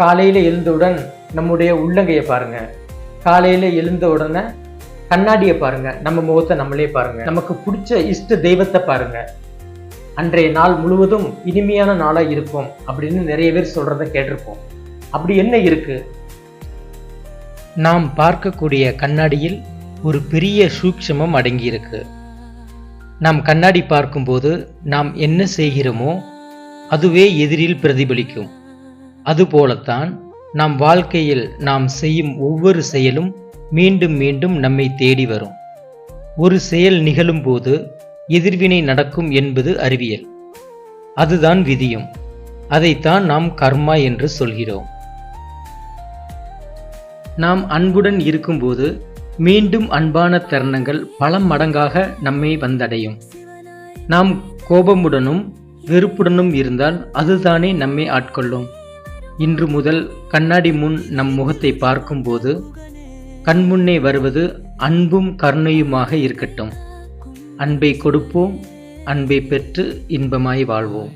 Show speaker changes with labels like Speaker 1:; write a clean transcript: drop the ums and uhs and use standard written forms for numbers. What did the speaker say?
Speaker 1: காலையில் எழுந்தவுடன் நம்முடைய உள்ளங்கையை பாருங்க. காலையில் எழுந்த உடனே கண்ணாடியை பாருங்க, நம்ம முகத்தை நம்மளே பாருங்க. நமக்கு பிடிச்ச இஷ்ட தெய்வத்தை பாருங்க. அன்றைய நாள் முழுவதும் இனிமையான நாளா இருக்கும் அப்படின்னு நிறைய பேர் சொல்றத கேட்டிருப்போம். அப்படி என்ன இருக்கு? நாம் பார்க்கக்கூடிய கண்ணாடியில் ஒரு பெரிய சூட்சுமம் அடங்கியிருக்கு. நாம் கண்ணாடி பார்க்கும்போது நாம் என்ன செய்கிறோமோ அதுவே எதிரில் பிரதிபலிக்கும். அதுபோலத்தான் நம் வாழ்க்கையில் நாம் செய்யும் ஒவ்வொரு செயலும் மீண்டும் மீண்டும் நம்மை தேடி வரும். ஒரு செயல் நிகழும் போது எதிர்வினை நடக்கும் என்பது அறிவியல். அதுதான் விதியும். அதைத்தான் நாம் கர்மா என்று சொல்கிறோம். நாம் அன்புடன் இருக்கும்போது மீண்டும் அன்பான தருணங்கள் பல மடங்காக நம்மை வந்தடையும். நாம் கோபமுடனும் வெறுப்புடனும் இருந்தால் அதுதானே நம்மை ஆட்கொள்ளும். இன்று முதல் கண்ணாடி முன் நம் முகத்தை பார்க்கும்போது கண்முன்னே வருவது அன்பும் கருணையுமாக இருக்கட்டும். அன்பை கொடுப்போம், அன்பை பெற்று இன்பமாய் வாழ்வோம்.